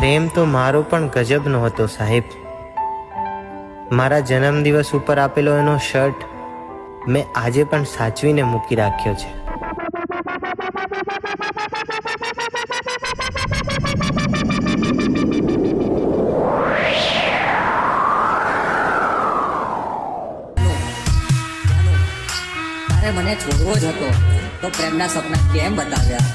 પ્રેમ તો મારો પણ ગજબનો હતો સાહેબ. મારા જન્મદિવસ ઉપર આપેલો એનો શર્ટ મેં આજે પણ સાચવીને મૂકી રાખ્યો છે. તારે મને છોડવો જ હતો તો પ્રેમના સપના કેમ બતાવ્યા?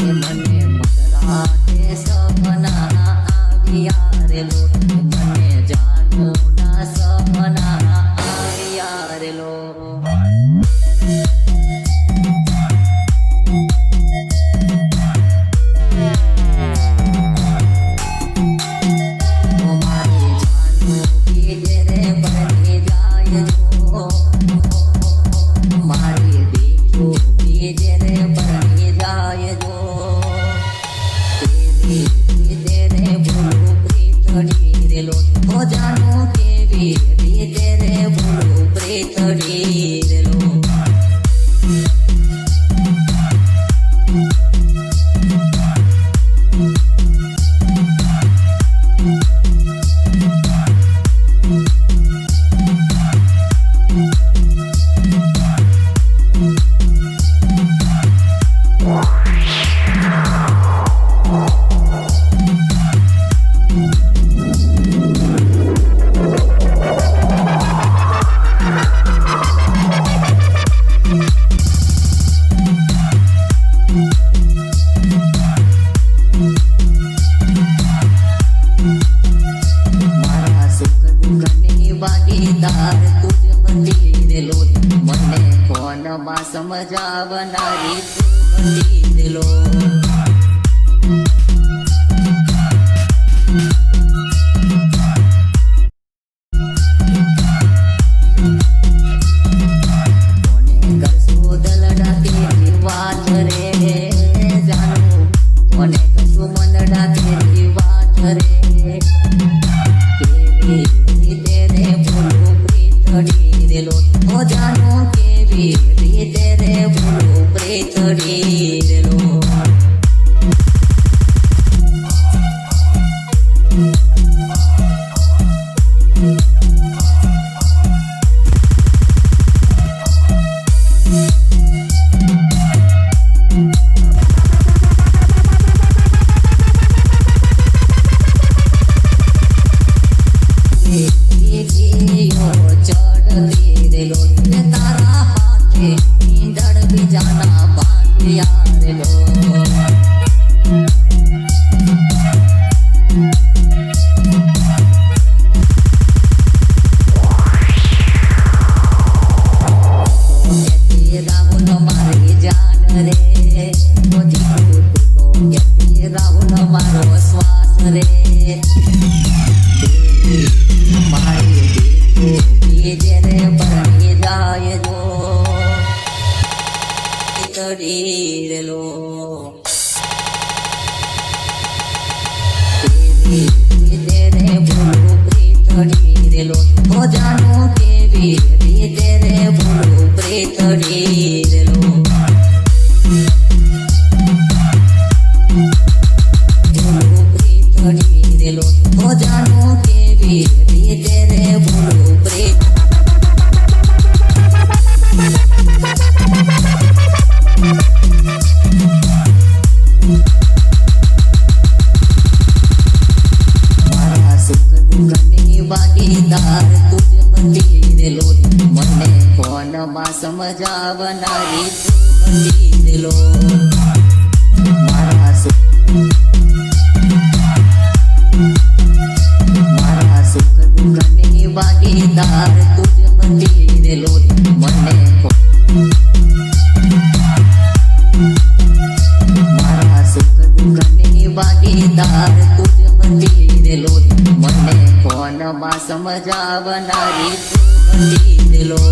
મને મધરાતે સપના આવ્યા રે લો, મને જાનુના સપના આવ્યા રે લો. जानो के भी तेरे भूलो प्रेतड़ी रे लो. મને કોનમાં સમજાવનારી તું બની લો. કોને કરશો દલડા તેરી વાત રે જાણો, કોને કરશો મનડા તેરી વાત રે. तेरे भूलो प्रेतड़ी रे लो, ओ जानो केवी तेरे भूलो प्रेतड़ी रे लो. चढ़ती रे लो, तारा हाथे ईंदड़ भी जाना बांधिया रे लो. राहुल मारी जान रे, राहुल मारो श्वास रे. तेरे बनी जाए जो प्रेतड़ी रे लो. तेरे भूलो प्रेतड़ी रे लो, ओ जानो केवी तेरे भूलो प्रेतड़ी रे लो. भूलो प्रेतड़ी रे लो, ओ जानो केवी तेरे भूलो प्रेत. मारा सुख दुखनी भागीदार तुझ बनी रे लो, મને કોનમાં સમજાવનારી તું બની રે લો. મારા સુખ દુખની ભાગીદાર તુझ બની રે લો, મને સુખ દુખની ભાગીદાર તુझ બની રે લો, મને કોનમાં સમજાવનારી તું બની રે લો.